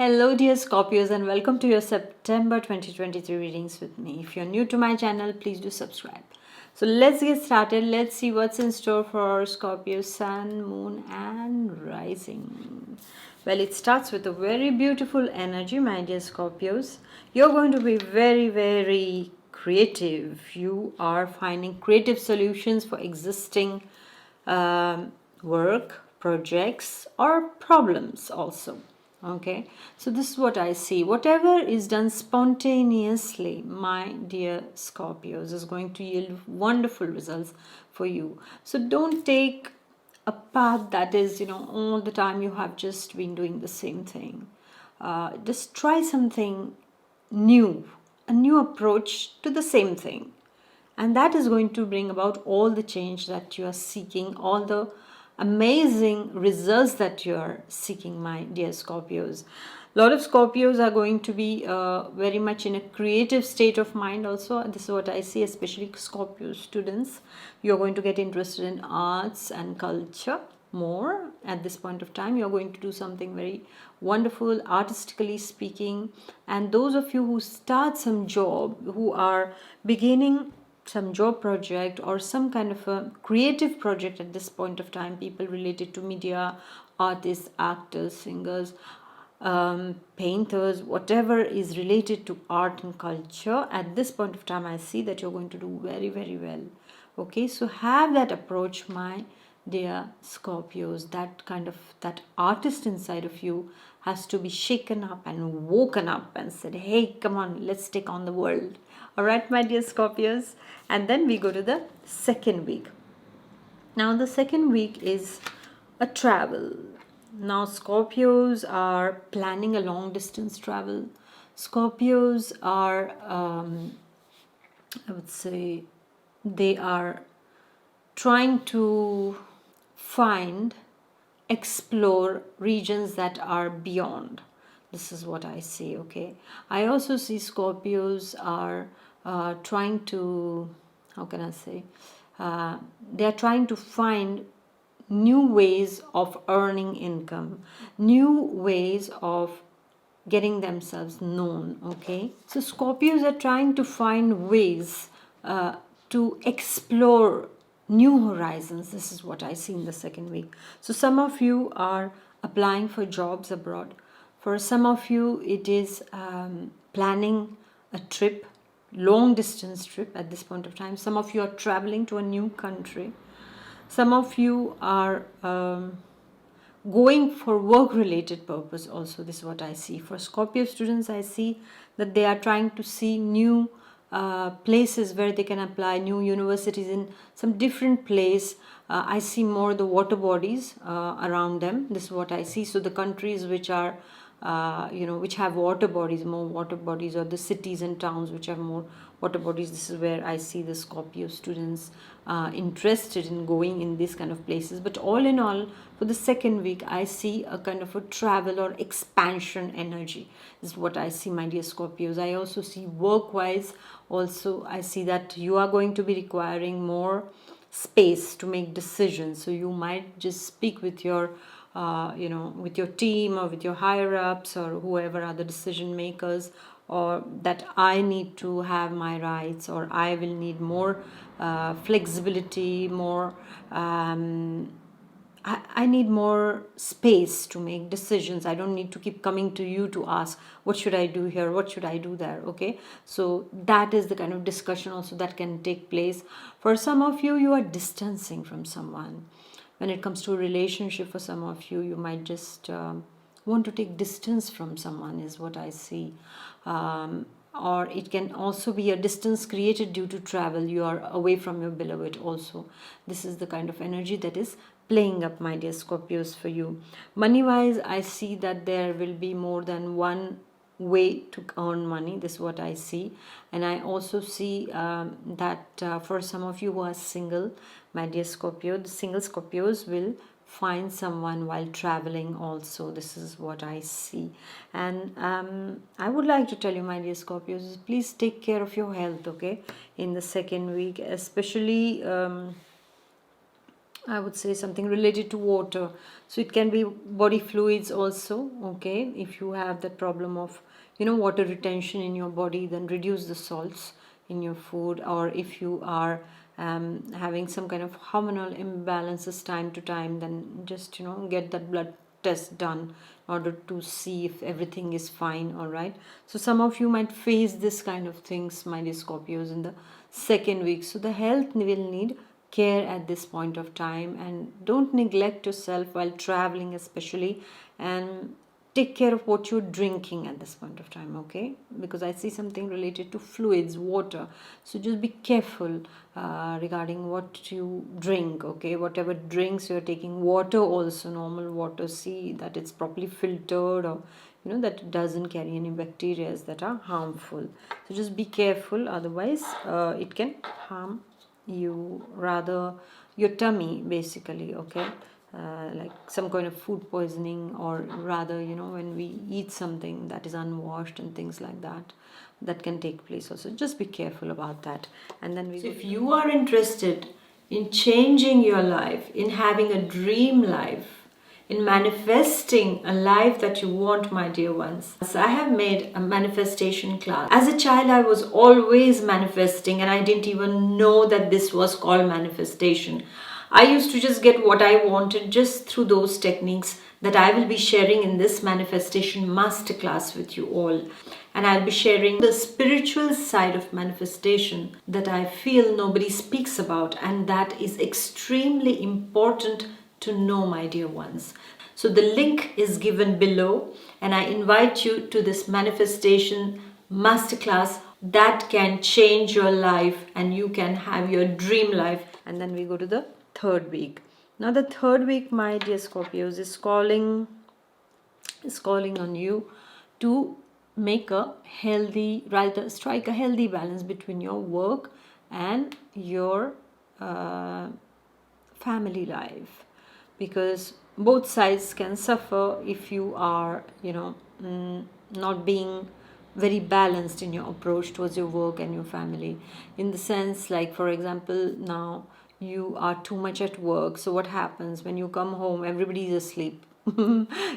Hello, dear Scorpios, and welcome to your September 2023 readings with me. If you're new to my channel, please do subscribe. So, let's get started. Let's see what's in store for Scorpio, Sun, Moon, and Rising. Well, it starts with a very beautiful energy, my dear Scorpios. You're going to be very creative. You are finding creative solutions for existing work, projects, or problems also. Okay, so this is what I see. Whatever is done spontaneously, my dear Scorpios, is going to yield wonderful results for you. So don't take a path that is, all the time you have just been doing the same thing. Just try something new, a new approach to the same thing. And that is going to bring about all the change that you are seeking, all the amazing results that you are seeking, my dear Scorpios. A lot of Scorpios are going to be very much in a creative state of mind also. This is what I see, especially Scorpio students. You're going to get interested in arts and culture more at this point of time. You're going to do something very wonderful, artistically speaking. And those of you who start some job, who are beginning some job project or some kind of a creative project at this point of time, people related to media, artists, actors, singers, painters, whatever is related to art and culture, at this point of time I see that you're going to do very well. Okay, so have that approach, my dear Scorpios. That artist inside of you has to be shaken up and woken up and said, hey, come on, let's take on the world. All right, my dear Scorpios. And then we go to the second week. Now the second week is a travel. Now Scorpios are planning a long distance travel. Scorpios are, I would say, they are trying to explore regions that are beyond. This is what I see, okay? I also see Scorpios are trying to, how can I say, they are trying to find new ways of earning income, new ways of getting themselves known, okay? So Scorpios are trying to find ways to explore new horizons. This is what I see in the second week. So some of you are applying for jobs abroad. For some of you, it is planning a trip, long distance trip at this point of time. Some of you are traveling to a new country. Some of you are going for work related purpose also. This is what I see. For Scorpio students, I see that they are trying to see new places where they can apply, new universities in some different place. I see more the water bodies around them. This is what I see. So the countries which are which have water bodies, more water bodies, or the cities and towns which have more water bodies, this is where I see the Scorpio students interested in going in these kind of places. But all in all, for the second week, I see a kind of a travel or expansion energy. This is what I see, my dear Scorpios. I also see work-wise, also I see that you are going to be requiring more space to make decisions. So you might just speak with your with your team or with your higher ups or whoever are the decision makers, or that I need to have my rights, or I will need more flexibility, more I need more space to make decisions. I don't need to keep coming to you to ask, what should I do here? What should I do there? Okay. So that is the kind of discussion also that can take place. For some of you, you are distancing from someone. When it comes to a relationship, for some of you, you might just want to take distance from someone, is what I see. Or it can also be a distance created due to travel. You are away from your beloved also. This is the kind of energy that is playing up, my dear Scorpios, for you. Money wise, I see that there will be more than one way to earn money. This is what I see. And I also see that for some of you who are single, my dear Scorpio, the single Scorpios will find someone while traveling also. This is what I see. And I would like to tell you, my dear Scorpios, please take care of your health, okay, in the second week, especially I would say something related to water. So it can be body fluids also. Okay, if you have that problem of water retention in your body, then reduce the salts in your food. Or if you are having some kind of hormonal imbalances time to time, then just get that blood test done in order to see if everything is fine. All right, so some of you might face this kind of things, my dear Scorpios, in the second week. So the health will need care at this point of time, and don't neglect yourself while traveling especially, and take care of what you're drinking at this point of time. Okay, because I see something related to fluids, water, so just be careful regarding what you drink. Okay, whatever drinks you're taking, water also, normal water, see that it's properly filtered, or that it doesn't carry any bacteria that are harmful. So just be careful, otherwise it can harm you, rather your tummy basically. Okay, like some kind of food poisoning, or rather when we eat something that is unwashed and things like that, that can take place also. Just be careful about that. And then so if you are interested in changing your life, in having a dream life, in manifesting a life that you want, my dear ones, so I have made a manifestation class. As a child, I was always manifesting, and I didn't even know that this was called manifestation. I used to just get what I wanted just through those techniques that I will be sharing in this manifestation masterclass with you all. And I'll be sharing the spiritual side of manifestation that I feel nobody speaks about, and that is extremely important to know, my dear ones. So the link is given below, and I invite you to this manifestation masterclass that can change your life, and you can have your dream life. And then we go to the third week. Now the third week, my dear Scorpios, is calling on you to make a healthy, rather strike a healthy balance between your work and your family life, because both sides can suffer if you are not being very balanced in your approach towards your work and your family. In the sense, like for example, now you are too much at work, so what happens when you come home? Everybody is asleep.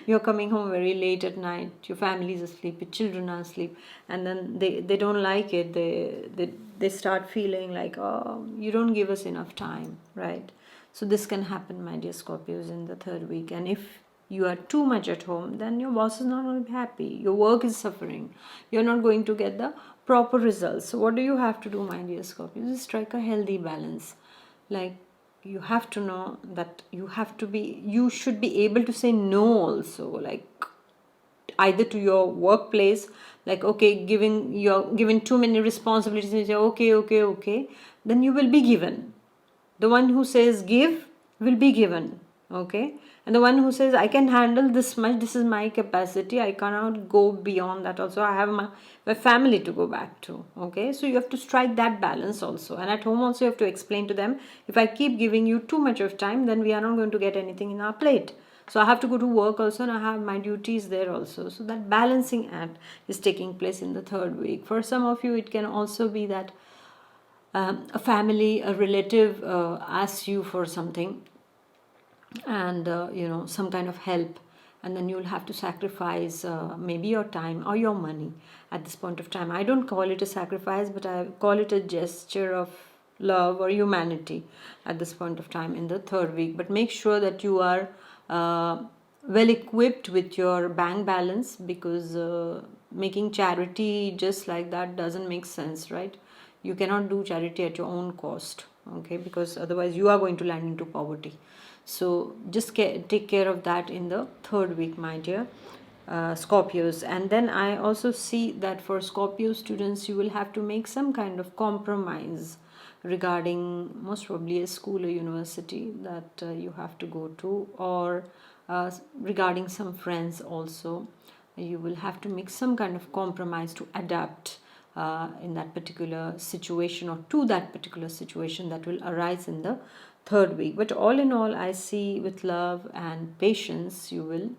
You're coming home very late at night, your family is asleep, your children are asleep, and then they don't like it. They start feeling like, oh, you don't give us enough time, right? So this can happen, my dear Scorpios, in the third week. And if you are too much at home, then your boss is not going to be happy, your work is suffering, you're not going to get the proper results. So what do you have to do, my dear Scorpios? Is strike a healthy balance. Like, you have to know that you should be able to say no also, like either to your workplace, like okay, you're given too many responsibilities, and you say okay, then you will be given. The one who says give will be given. Okay, and the one who says I can handle this much, this is my capacity, I cannot go beyond that also, I have my family to go back to. Okay, so you have to strike that balance also. And at home also you have to explain to them, if I keep giving you too much of time, then we are not going to get anything in our plate. So I have to go to work also, and I have my duties there also. So that balancing act is taking place in the third week. For some of you, it can also be that a family, a relative asks you for something, and some kind of help, and then you'll have to sacrifice maybe your time or your money at this point of time. I don't call it a sacrifice, but I call it a gesture of love or humanity at this point of time in the third week. But make sure that you are well equipped with your bank balance, because making charity just like that doesn't make sense, right? You cannot do charity at your own cost, okay, because otherwise you are going to land into poverty. So just take care of that in the third week, my dear Scorpios. And then I also see that for Scorpio students, you will have to make some kind of compromise regarding most probably a school or university that you have to go to, or regarding some friends also. You will have to make some kind of compromise to adapt in that particular situation, or to that particular situation that will arise in the third week. But all in all, I see with love and patience, you will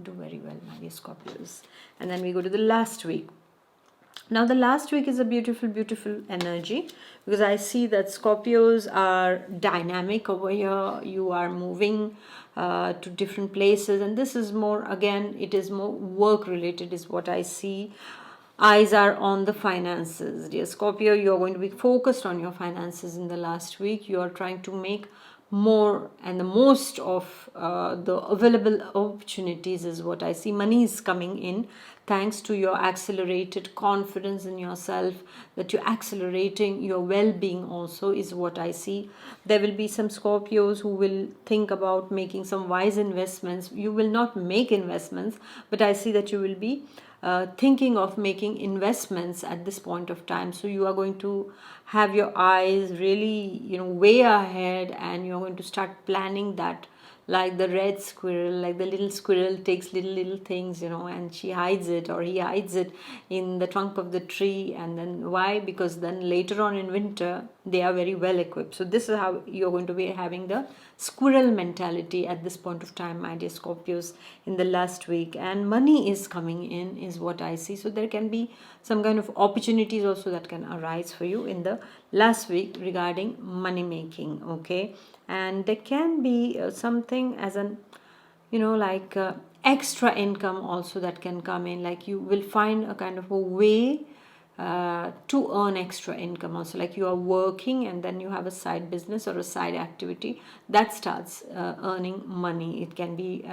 do very well, my dear Scorpios. And then we go to the last week. Now, the last week is a beautiful, beautiful energy, because I see that Scorpios are dynamic over here. You are moving to different places, and this is more, again, it is more work related, is what I see. Eyes are on the finances. Dear Scorpio, you are going to be focused on your finances in the last week. You are trying to make more and the most of the available opportunities, is what I see. Money is coming in thanks to your accelerated confidence in yourself, that you're accelerating your well-being also, is what I see. There will be some Scorpios who will think about making some wise investments. You will not make investments, but I see that you will be thinking of making investments at this point of time. So you are going to have your eyes really, way ahead, and you're going to start planning that, like the red squirrel, like the little squirrel takes little things, and she hides it, or he hides it in the trunk of the tree. And then why? Because then later on in winter they are very well equipped. So this is how you're going to be having the squirrel mentality at this point of time, my dear Scorpios, in the last week. And money is coming in, is what I see. So there can be some kind of opportunities also that can arise for you in the last week regarding money making. Okay, and there can be something as an, like extra income also that can come in. Like you will find a kind of a way to earn extra income also, like you are working and then you have a side business or a side activity that starts earning money. It can be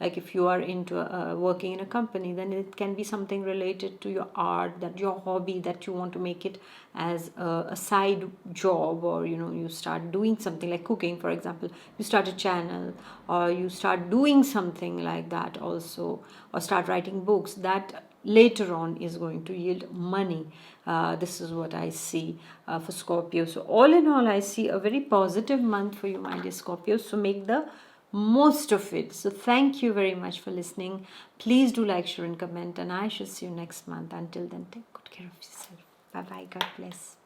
like if you are into working in a company, then it can be something related to your art, that your hobby, that you want to make it as a side job, or you start doing something like cooking, for example. You start a channel, or you start doing something like that also, or start writing books that later on is going to yield money. This is what I see for Scorpio. So all in all, I see a very positive month for you, my dear Scorpio. So make the most of it. So thank you very much for listening. Please do like, share and comment, and I shall see you next month. Until then, take good care of yourself. Bye bye. God bless.